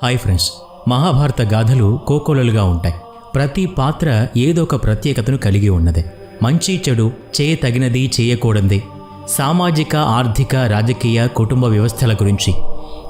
Hi friends, Mahabharata గాథలు కోకొలలుగా ఉంటాయి. ప్రతి పాత్ర ఏదో ఒక ప్రత్యేకతను కలిగి ఉన్నది. మంచి చెడు, చేయతగినది చేయకూడనిది, సామాజిక ఆర్థిక రాజకీయ కుటుంబ వ్యవస్థల గురించి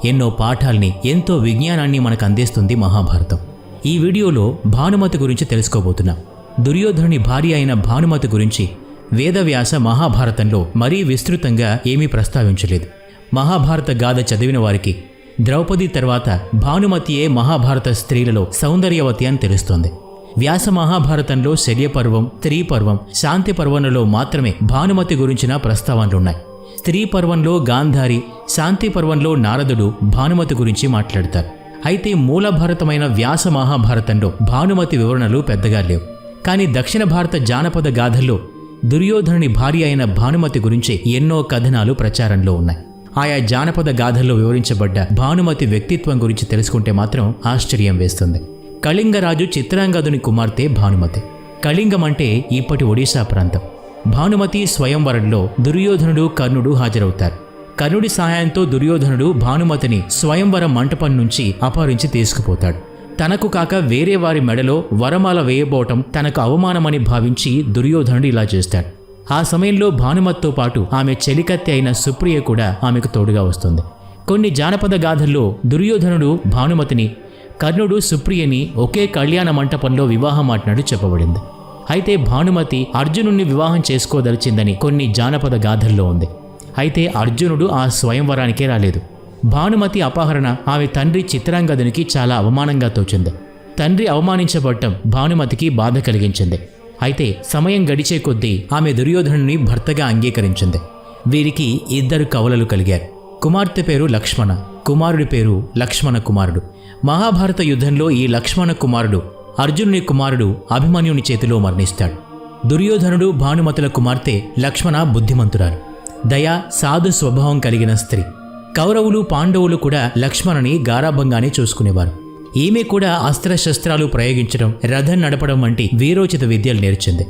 ఎన్నో పాఠాల్ని, ఎంతో విజ్ఞానాన్ని మనకు అందిస్తుంది మహాభారతం. ఈ వీడియోలో భానుమతి గురించి తెలుసుకోబోతున్నాం. దుర్యోధనుని భార్య అయిన భానుమతి గురించి వేదవ్యాస మహాభారతంలో మరీ విస్తృతంగా ఏమీ ప్రస్తావించలేదు. మహాభారత గాథ చదివిన వారికి ద్రౌపది తర్వాత భానుమతియే మహాభారత స్త్రీలలో సౌందర్యవతి అని తెలుస్తోంది. వ్యాస మహాభారతంలో శల్యపర్వం, స్త్రీ పర్వం, శాంతి పర్వంలో మాత్రమే భానుమతి గురించిన ప్రస్తావనలున్నాయి. స్త్రీ పర్వంలో గాంధారి, శాంతి పర్వంలో నారదుడు భానుమతి గురించి మాట్లాడతారు. అయితే మూల భారతమైన వ్యాస మహాభారతంలో భానుమతి వివరణలు పెద్దగా లేవు. కానీ దక్షిణ భారత జానపద గాథల్లో దుర్యోధనుని భార్య అయిన భానుమతి గురించి ఎన్నో కథనాలు ప్రచారంలో ఉన్నాయి. ఆయా జానపద గాథల్లో వివరించబడ్డ భానుమతి వ్యక్తిత్వం గురించి తెలుసుకుంటే మాత్రం ఆశ్చర్యం వేస్తుంది. కళింగరాజు చిత్రాంగదుని కుమార్తె భానుమతి. కళింగం అంటే ఇప్పటి ఒడిశా ప్రాంతం. భానుమతి స్వయంవరంలో దుర్యోధనుడు, కర్ణుడు హాజరవుతారు. కర్ణుడి సహాయంతో దుర్యోధనుడు భానుమతిని స్వయంవర మంటపం నుంచి అపహరించి తీసుకుపోతాడు. తనకు కాక వేరే వారి మెడలో వరమాల వేయబోవటం తనకు అవమానమని భావించి దుర్యోధనుడు ఇలా చేస్తాడు. ఆ సమయంలో భానుమతితో పాటు ఆమె చెలికత్తె అయిన సుప్రియ కూడా ఆమెకు తోడుగా వస్తుంది. కొన్ని జానపద గాథల్లో దుర్యోధనుడు భానుమతిని, కర్ణుడు సుప్రియని ఒకే కళ్యాణ మంటపంలో వివాహమాడినట్టు చెప్పబడింది. అయితే భానుమతి అర్జునుడిని వివాహం చేసుకోదలిచిందని కొన్ని జానపద గాథల్లో ఉంది. అయితే అర్జునుడు ఆ స్వయంవరానికే రాలేదు. భానుమతి అపహరణ ఆమె తండ్రి చిత్రాంగదునికి చాలా అవమానంగా తోచింది. తండ్రి అవమానించబడటం భానుమతికి బాధ కలిగించింది. అయితే సమయం గడిచే కొద్దీ ఆమె దుర్యోధనుని భర్తగా అంగీకరించింది. వీరికి ఇద్దరు కవలలు కలిగారు. కుమార్తె పేరు లక్ష్మణ, కుమారుడి పేరు లక్ష్మణ కుమారుడు. మహాభారత యుద్ధంలో ఈ లక్ష్మణ కుమారుడు అర్జునుని కుమారుడు అభిమన్యుని చేతిలో మరణిస్తాడు. దుర్యోధనుడు భానుమతుల కుమార్తె లక్ష్మణ బుద్ధిమంతురాలు, దయా సాధు స్వభావం కలిగిన స్త్రీ. కౌరవులు, పాండవులు కూడా లక్ష్మణని గారాభంగానే చూసుకునేవారు. ఈమె కూడా అస్త్రశస్త్రాలు ప్రయోగించడం, రథం నడపడం వంటి వీరోచిత విద్యలు నేర్చింది.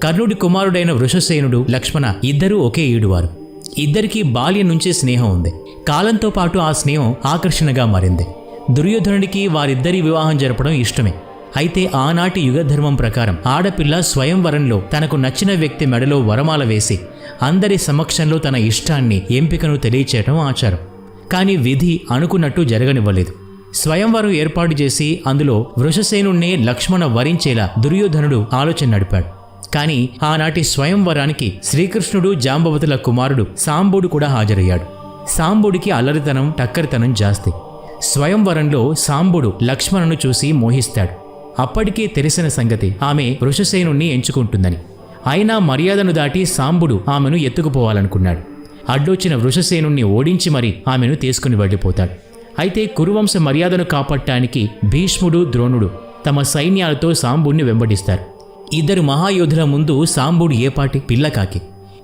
కర్ణుడి కుమారుడైన వృషసేనుడు, లక్ష్మణ ఇద్దరూ ఒకే ఈడువారు. ఇద్దరికీ బాల్యం నుంచే స్నేహం ఉంది. కాలంతో పాటు ఆ స్నేహం ఆకర్షణగా మారింది. దుర్యోధనుడికి వారిద్దరి వివాహం జరపడం ఇష్టమే. అయితే ఆనాటి యుగధర్మం ప్రకారం ఆడపిల్ల స్వయంవరంలో తనకు నచ్చిన వ్యక్తి మెడలో వరమాల వేసి అందరి సమక్షంలో తన ఇష్టాన్ని, ఎంపికను తెలియచేయటం ఆచారం. కానీ విధి అనుకున్నట్టు జరగనివ్వలేదు. స్వయంవరం ఏర్పాటు చేసి అందులో వృషసేనుణ్ణే లక్ష్మణ వరించేలా దుర్యోధనుడు ఆలోచన నడిపాడు. కానీ ఆనాటి స్వయంవరానికి శ్రీకృష్ణుడు, జాంబవతుల కుమారుడు సాంబుడు కూడా హాజరయ్యాడు. సాంబుడికి అల్లరితనం, టక్కరితనం జాస్తి. స్వయంవరంలో సాంబుడు లక్ష్మణను చూసి మోహిస్తాడు. అప్పటికే తెలిసిన సంగతి ఆమె వృషసేనుణ్ణి ఎంచుకుంటుందని. అయినా మర్యాదను దాటి సాంబుడు ఆమెను ఎత్తుకుపోవాలనుకున్నాడు. అడ్డొచ్చిన వృషసేనుణ్ణి ఓడించి మరీ ఆమెను తీసుకుని వెళ్ళిపోతాడు. అయితే కురువంశ మర్యాదను కాపాడటానికి భీష్ముడు, ద్రోణుడు తమ సైన్యాలతో సాంబుడిని వెంబడిస్తారు. ఇద్దరు మహాయోధుల ముందు సాంబుడు ఏపాటి పిల్లకాకి.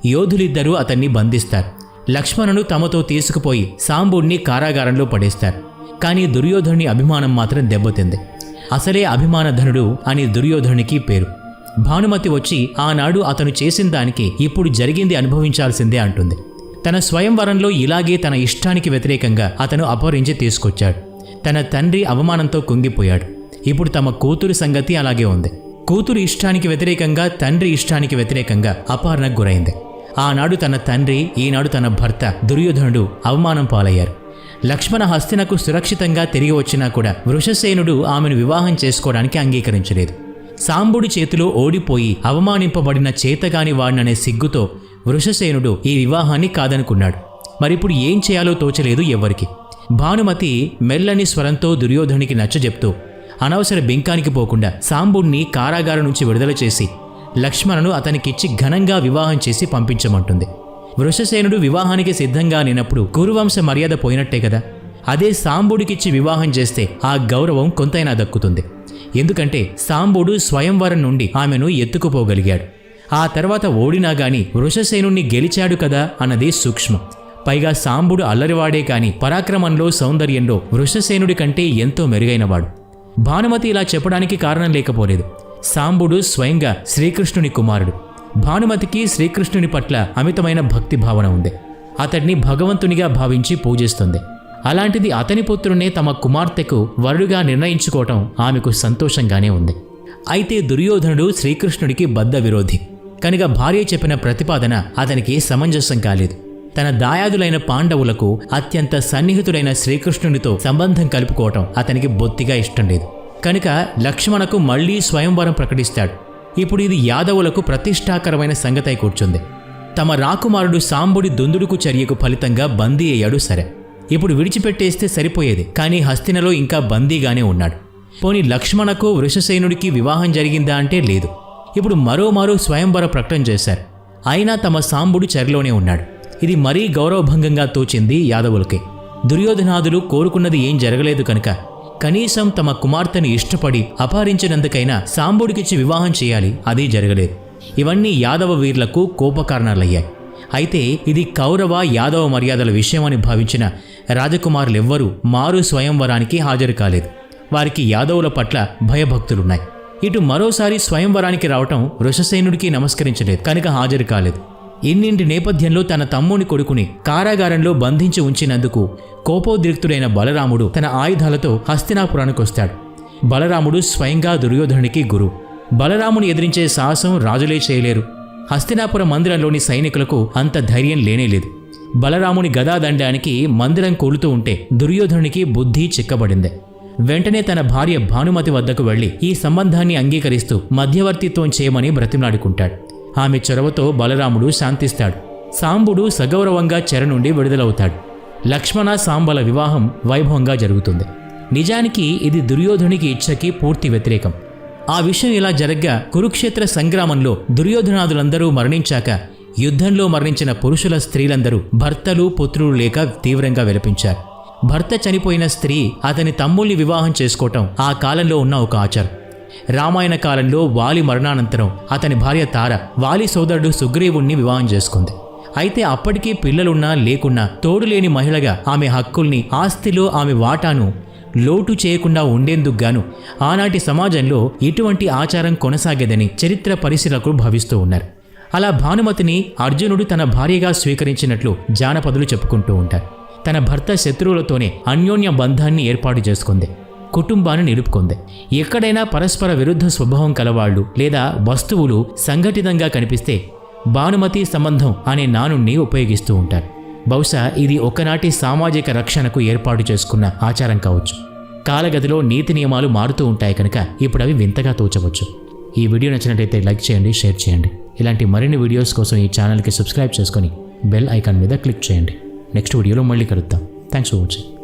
యోధులిద్దరూ అతన్ని బంధిస్తారు. లక్ష్మణను తమతో తీసుకుపోయి సాంబుడిని కారాగారంలో పడేస్తారు. కానీ దుర్యోధనుని అభిమానం మాత్రం దెబ్బతింది. అసలే అభిమానధనుడు అని దుర్యోధనునికి పేరు. భానుమతి వచ్చి ఆనాడు అతను చేసిన దానికి ఇప్పుడు జరిగింది అనుభవించాల్సిందే అంటుంది. తన స్వయంవరంలో ఇలాగే తన ఇష్టానికి వ్యతిరేకంగా అతను అపహరించి తీసుకొచ్చాడు. తన తండ్రి అవమానంతో కుంగిపోయాడు. ఇప్పుడు తమ కూతురు సంగతి అలాగే ఉంది. కూతురు ఇష్టానికి వ్యతిరేకంగా, తండ్రి ఇష్టానికి వ్యతిరేకంగా అపహరణకు గురైంది. ఆనాడు తన తండ్రి, ఈనాడు తన భర్త దుర్యోధనుడు అవమానం పాలయ్యారు. లక్ష్మణ హస్తినకు సురక్షితంగా తిరిగి వచ్చినా కూడా వృషసేనుడు ఆమెను వివాహం చేసుకోవడానికి అంగీకరించలేదు. సాంబుడి చేతిలో ఓడిపోయి అవమానింపబడిన చేతగాని వాడిననే సిగ్గుతో వృషసేనుడు ఈ వివాహాన్ని కాదనుకున్నాడు. మరిప్పుడు ఏం చేయాలో తోచలేదు ఎవ్వరికి. భానుమతి మెల్లని స్వరంతో దుర్యోధనునికి నచ్చజెప్తూ అనవసర బింకానికి పోకుండా సాంబుడిని కారాగారం నుంచి విడుదల చేసి లక్ష్మణను అతనికిచ్చి ఘనంగా వివాహం చేసి పంపించమంటుంది. వృషసేనుడు వివాహానికి సిద్ధంగా లేనప్పుడు కురువంశ మర్యాద పోయినట్టే కదా. అదే సాంబుడికిచ్చి వివాహం చేస్తే ఆ గౌరవం కొంతైనా దక్కుతుంది. ఎందుకంటే సాంబుడు స్వయంవరం నుండి ఆమెను ఎత్తుకుపోగలిగాడు. ఆ తర్వాత ఓడినా గాని వృషసేనుణ్ణి గెలిచాడు కదా అన్నది సూక్ష్మం. పైగా సాంబుడు అల్లరివాడే కాని పరాక్రమంలో, సౌందర్యంలో వృషసేనుడి కంటే ఎంతో మెరుగైనవాడు. భానుమతి ఇలా చెప్పడానికి కారణం లేకపోలేదు. సాంబుడు స్వయంగా శ్రీకృష్ణుని కుమారుడు. భానుమతికి శ్రీకృష్ణుని పట్ల అమితమైన భక్తి భావన ఉంది. అతడిని భగవంతునిగా భావించి పూజిస్తుంది. అలాంటిది అతని పుత్రునే తమ కుమార్తెకు వరుడుగా నిర్ణయించుకోవటం ఆమెకు సంతోషంగానే ఉంది. అయితే దుర్యోధనుడు శ్రీకృష్ణుడికి బద్ధ విరోధి కనుక భార్య చెప్పిన ప్రతిపాదన అతనికి సమంజసం కాలేదు. తన దాయాదులైన పాండవులకు అత్యంత సన్నిహితుడైన శ్రీకృష్ణునితో సంబంధం కలుపుకోవటం అతనికి బొత్తిగా ఇష్టం లేదు. కనుక లక్ష్మణకు మళ్లీ స్వయంవరం ప్రకటిస్తాడు. ఇప్పుడు ఇది యాదవులకు ప్రతిష్టాకరమైన సంగతై కూర్చుంది. తమ రాకుమారుడు సాంబుడి దుందుడుకు చర్యకు ఫలితంగా బందీ అయ్యాడు. సరే, ఇప్పుడు విడిచిపెట్టేస్తే సరిపోయేది. కానీ హస్తినలో ఇంకా బందీగానే ఉన్నాడు. పోనీ లక్ష్మణకు వృషసేనుడికి వివాహం జరిగిందా అంటే లేదు. ఇప్పుడు మరోమారు స్వయంవర ప్రకటన చేశారు. అయినా తమ సాంబుడు చెరలోనే ఉన్నాడు. ఇది మరీ గౌరవభంగంగా తోచింది యాదవులకి. దుర్యోధనాదులు కోరుకున్నది ఏం జరగలేదు కనుక కనీసం తమ కుమార్తెను ఇష్టపడి అపహరించినందుకైనా సాంబుడికిచ్చి వివాహం చేయాలి. అది జరగలేదు. ఇవన్నీ యాదవ వీరులకు కోపకారణాలయ్యాయి. అయితే ఇది కౌరవ యాదవ మర్యాదల విషయమని భావించిన రాజకుమారులెవ్వరూ మారు స్వయంవరానికి హాజరు కాలేదు. వారికి యాదవుల పట్ల భయభక్తులున్నాయి. ఇటు మరోసారి స్వయంవరానికి రావటం వృషసేనుడికి నమస్కరించలేదు కనుక హాజరు కాలేదు. ఇన్నింటి నేపథ్యంలో తన తమ్ముని కొడుకుని కారాగారంలో బంధించి ఉంచినందుకు కోపోద్రిక్తుడైన బలరాముడు తన ఆయుధాలతో హస్తినాపురానికి వస్తాడు. బలరాముడు స్వయంగా దుర్యోధనుడికి గురువు. బలరాముని ఎదిరించే సాహసం రాజులే చేయలేరు. హస్తినాపుర మందిరంలోని సైనికులకు అంత ధైర్యం లేనేలేదు. బలరాముని గదాదండానికి మందిరం కూలుతూ ఉంటే దుర్యోధనునికి బుద్ధి చిక్కబడింది. వెంటనే తన భార్య భానుమతి వద్దకు వెళ్లి ఈ సంబంధాన్ని అంగీకరిస్తూ మధ్యవర్తిత్వం చేయమని బ్రతిమలాడుకుంటాడు. ఆమె చొరవతో బలరాముడు శాంతిస్తాడు. సాంబుడు సగౌరవంగా చెర నుండి విడుదలవుతాడు. లక్ష్మణ సాంబల వివాహం వైభవంగా జరుగుతుంది. నిజానికి ఇది దుర్యోధనునికి ఇచ్చకి పూర్తి వ్యతిరేకం. ఆ విషయం ఇలా జరగ్గా కురుక్షేత్ర సంగ్రామంలో దుర్యోధనాదులందరూ మరణించాక యుద్ధంలో మరణించిన పురుషుల స్త్రీలందరూ భర్తలు పుత్రులు లేక తీవ్రంగా విలపించారు. భర్త చనిపోయిన స్త్రీ అతని తమ్ముల్ని వివాహం చేసుకోవటం ఆ కాలంలో ఉన్న ఒక ఆచారం. రామాయణ కాలంలో వాలి మరణానంతరం అతని భార్య తార వాలి సోదరుడు సుగ్రీవుణ్ణి వివాహం చేసుకుంది. అయితే అప్పటికీ పిల్లలున్నా లేకున్నా తోడులేని మహిళగా ఆమె హక్కుల్ని, ఆస్తిలో ఆమె వాటాను లోటు చేయకుండా ఉండేందుకు గాను ఆనాటి సమాజంలో ఇటువంటి ఆచారం కొనసాగేదని చరిత్ర పరిశీలకులు భావిస్తూ ఉన్నారు. అలా భానుమతిని అర్జునుడు తన భార్యగా స్వీకరించినట్లు జానపదులు చెప్పుకుంటూ ఉంటారు. తన భర్త శత్రువులతోనే అన్యోన్య బంధాన్ని ఏర్పాటు చేసుకుంది. కుటుంబాన్ని నిలుపుకుంది. ఎక్కడైనా పరస్పర విరుద్ధ స్వభావం కలవాళ్లు లేదా వస్తువులు సంఘటితంగా కనిపిస్తే భానుమతి సంబంధం అనే నానుణ్ణి ఉపయోగిస్తూ ఉంటారు. బహుశా ఇది ఒకనాటి సామాజిక రక్షణకు ఏర్పాటు చేసుకున్న ఆచారం కావచ్చు. కాలగతిలో నీతి నియమాలు మారుతూ ఉంటాయి కనుక ఇప్పుడు అవి వింతగా తోచవచ్చు. ఈ వీడియో నచ్చినట్లయితే లైక్ చేయండి, షేర్ చేయండి. ఇలాంటి మరిన్ని వీడియోస్ కోసం ఈ ఛానల్కి సబ్స్క్రైబ్ చేసుకొని బెల్ ఐకాన్ మీద క్లిక్ చేయండి. నెక్స్ట్ వీడియోలో మళ్ళీ కలుద్దాం. Thanks for watching.